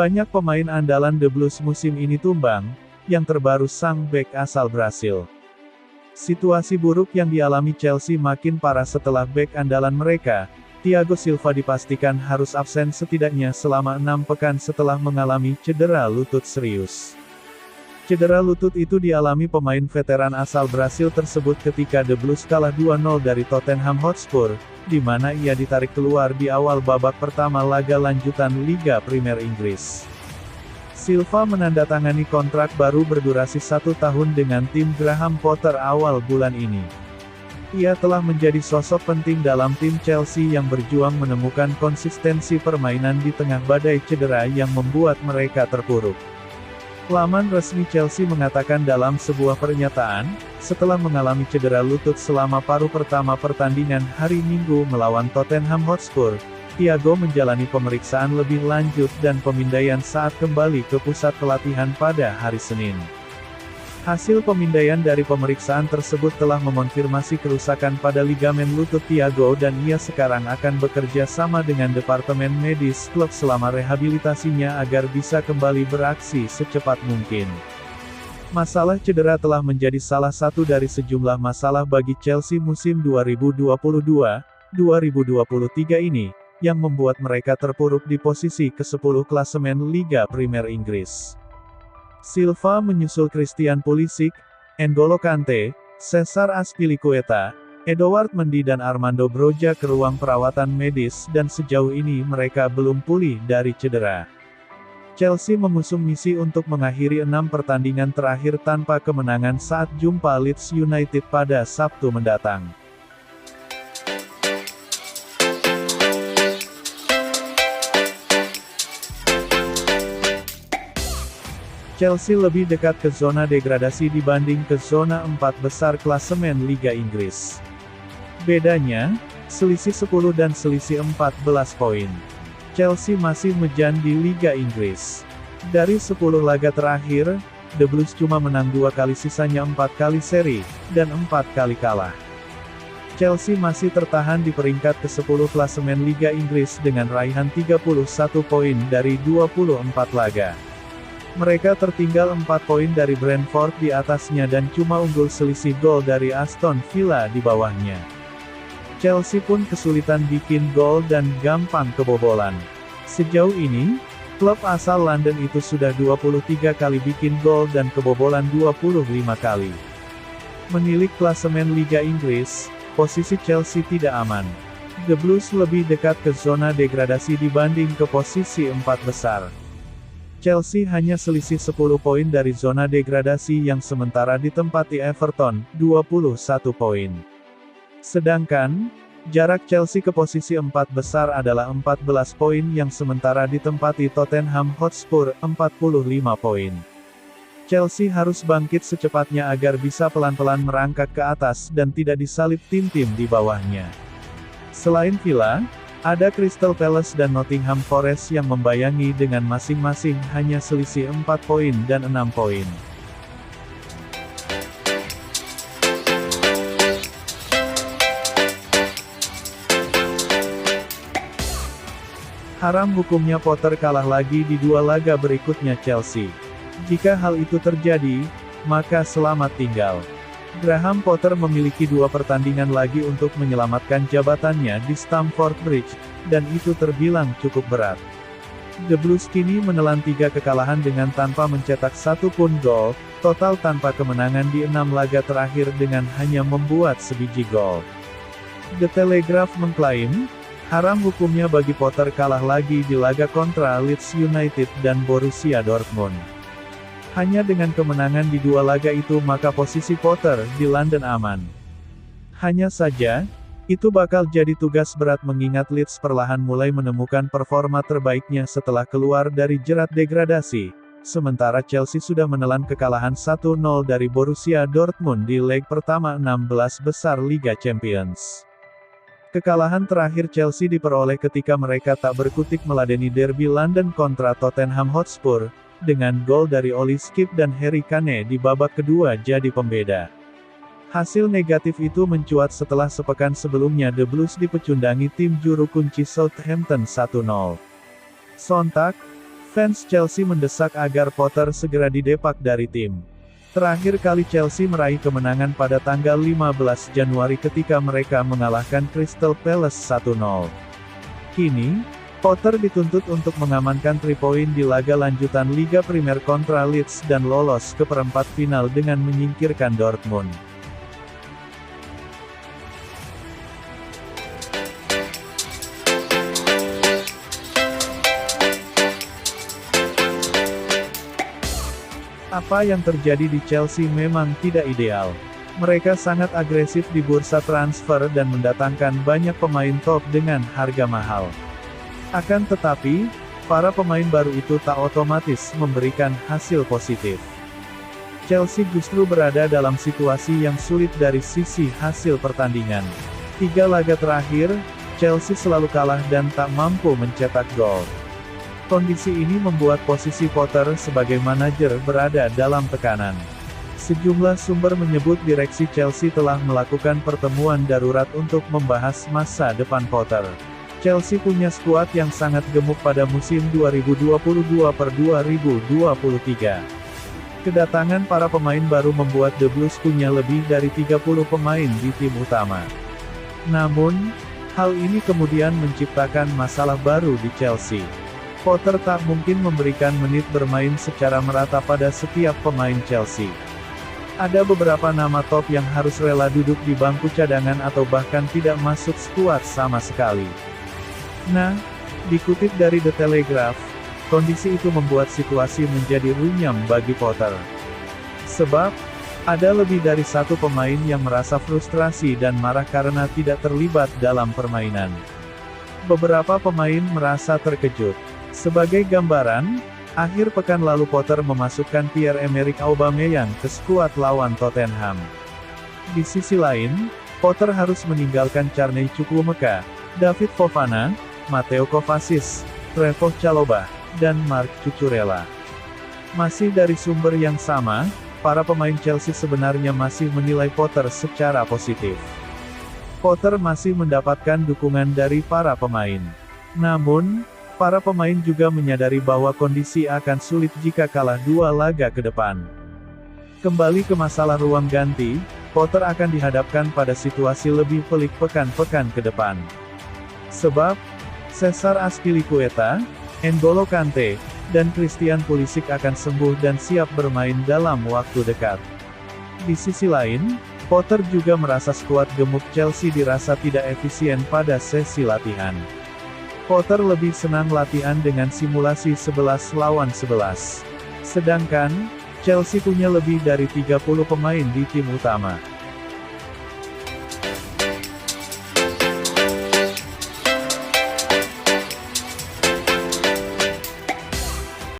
Banyak pemain andalan The Blues musim ini tumbang, yang terbaru sang bek asal Brasil. Situasi buruk yang dialami Chelsea makin parah setelah bek andalan mereka, Thiago Silva dipastikan harus absen setidaknya selama 6 pekan setelah mengalami cedera lutut serius. Cedera lutut itu dialami pemain veteran asal Brasil tersebut ketika The Blues kalah 2-0 dari Tottenham Hotspur, di mana ia ditarik keluar di awal babak pertama laga lanjutan Liga Premier Inggris. Silva menandatangani kontrak baru berdurasi 1 tahun dengan tim Graham Potter awal bulan ini. Ia telah menjadi sosok penting dalam tim Chelsea yang berjuang menemukan konsistensi permainan di tengah badai cedera yang membuat mereka terpuruk. Laman resmi Chelsea mengatakan dalam sebuah pernyataan, setelah mengalami cedera lutut selama paruh pertama pertandingan hari Minggu melawan Tottenham Hotspur, Thiago menjalani pemeriksaan lebih lanjut dan pemindaian saat kembali ke pusat pelatihan pada hari Senin. Hasil pemindaian dari pemeriksaan tersebut telah mengonfirmasi kerusakan pada ligamen lutut Thiago dan ia sekarang akan bekerja sama dengan Departemen Medis klub selama rehabilitasinya agar bisa kembali beraksi secepat mungkin. Masalah cedera telah menjadi salah satu dari sejumlah masalah bagi Chelsea musim 2022-2023 ini, yang membuat mereka terpuruk di posisi ke-10 klasemen Liga Premier Inggris. Silva menyusul Christian Pulisic, N'Golo Kante, Cesar Azpilicueta, Edouard Mendy dan Armando Broja ke ruang perawatan medis dan sejauh ini mereka belum pulih dari cedera. Chelsea mengusung misi untuk mengakhiri 6 pertandingan terakhir tanpa kemenangan saat jumpa Leeds United pada Sabtu mendatang. Chelsea lebih dekat ke zona degradasi dibanding ke zona 4 besar klasemen Liga Inggris. Bedanya, selisih 10 dan selisih 14 poin. Chelsea masih mejan di Liga Inggris. Dari 10 laga terakhir, The Blues cuma menang 2 kali sisanya 4 kali seri, dan 4 kali kalah. Chelsea masih tertahan di peringkat ke-10 klasemen Liga Inggris dengan raihan 31 poin dari 24 laga. Mereka tertinggal 4 poin dari Brentford di atasnya dan cuma unggul selisih gol dari Aston Villa di bawahnya. Chelsea pun kesulitan bikin gol dan gampang kebobolan. Sejauh ini, klub asal London itu sudah 23 kali bikin gol dan kebobolan 25 kali. Menilik klasemen Liga Inggris, posisi Chelsea tidak aman. The Blues lebih dekat ke zona degradasi dibanding ke posisi 4 besar. Chelsea hanya selisih 10 poin dari zona degradasi yang sementara ditempati Everton, 21 poin. Sedangkan, jarak Chelsea ke posisi 4 besar adalah 14 poin yang sementara ditempati Tottenham Hotspur, 45 poin. Chelsea harus bangkit secepatnya agar bisa pelan-pelan merangkak ke atas dan tidak disalip tim-tim di bawahnya. Selain Villa, ada Crystal Palace dan Nottingham Forest yang membayangi dengan masing-masing hanya selisih 4 poin dan 6 poin. Haram hukumnya Potter kalah lagi di 2 laga berikutnya Chelsea. Jika hal itu terjadi, maka selamat tinggal. Graham Potter memiliki 2 pertandingan lagi untuk menyelamatkan jabatannya di Stamford Bridge, dan itu terbilang cukup berat. The Blues kini menelan 3 kekalahan dengan tanpa mencetak 1 pun gol, total tanpa kemenangan di 6 laga terakhir dengan hanya membuat sebiji gol. The Telegraph mengklaim, haram hukumnya bagi Potter kalah lagi di laga kontra Leeds United dan Borussia Dortmund. Hanya dengan kemenangan di 2 laga itu maka posisi Potter di London aman. Hanya saja, itu bakal jadi tugas berat mengingat Leeds perlahan mulai menemukan performa terbaiknya setelah keluar dari jerat degradasi, sementara Chelsea sudah menelan kekalahan 1-0 dari Borussia Dortmund di leg pertama 16 besar Liga Champions. Kekalahan terakhir Chelsea diperoleh ketika mereka tak berkutik meladeni derby London kontra Tottenham Hotspur, dengan gol dari Oli Skip dan Harry Kane di babak kedua jadi pembeda. Hasil negatif itu mencuat setelah sepekan sebelumnya The Blues dipecundangi tim juru kunci Southampton 1-0. Sontak, Fans Chelsea mendesak agar Potter segera didepak dari tim. Terakhir kali Chelsea meraih kemenangan pada tanggal 15 Januari ketika mereka mengalahkan Crystal Palace 1-0. Kini, Potter dituntut untuk mengamankan 3 poin di laga lanjutan Liga Primer kontra Leeds dan lolos ke perempat final dengan menyingkirkan Dortmund. Apa yang terjadi di Chelsea memang tidak ideal. Mereka sangat agresif di bursa transfer dan mendatangkan banyak pemain top dengan harga mahal. Akan tetapi, para pemain baru itu tak otomatis memberikan hasil positif. Chelsea justru berada dalam situasi yang sulit dari sisi hasil pertandingan. 3 laga terakhir, Chelsea selalu kalah dan tak mampu mencetak gol. Kondisi ini membuat posisi Potter sebagai manajer berada dalam tekanan. Sejumlah sumber menyebut direksi Chelsea telah melakukan pertemuan darurat untuk membahas masa depan Potter. Chelsea punya skuad yang sangat gemuk pada musim 2022/2023. Kedatangan para pemain baru membuat The Blues punya lebih dari 30 pemain di tim utama. Namun, hal ini kemudian menciptakan masalah baru di Chelsea. Potter tak mungkin memberikan menit bermain secara merata pada setiap pemain Chelsea. Ada beberapa nama top yang harus rela duduk di bangku cadangan atau bahkan tidak masuk skuad sama sekali. Nah, dikutip dari The Telegraph, kondisi itu membuat situasi menjadi runyam bagi Potter. Sebab, ada lebih dari 1 pemain yang merasa frustrasi dan marah karena tidak terlibat dalam permainan. Beberapa pemain merasa terkejut. Sebagai gambaran, akhir pekan lalu Potter memasukkan Pierre-Emerick Aubameyang ke skuad lawan Tottenham. Di sisi lain, Potter harus meninggalkan Carney Chukwuemeka, David Fofana, Mateo Kovacic, Trevoh Chalobah, dan Marc Cucurella. Masih dari sumber yang sama, para pemain Chelsea sebenarnya masih menilai Potter secara positif. Potter masih mendapatkan dukungan dari para pemain. Namun, para pemain juga menyadari bahwa kondisi akan sulit jika kalah 2 laga ke depan. Kembali ke masalah ruang ganti, Potter akan dihadapkan pada situasi lebih pelik pekan-pekan ke depan. Sebab, Cesar Azpilicueta, N'Golo Kante, dan Christian Pulisic akan sembuh dan siap bermain dalam waktu dekat. Di sisi lain, Potter juga merasa skuad gemuk Chelsea dirasa tidak efisien pada sesi latihan. Potter lebih senang latihan dengan simulasi 11 lawan 11. Sedangkan, Chelsea punya lebih dari 30 pemain di tim utama.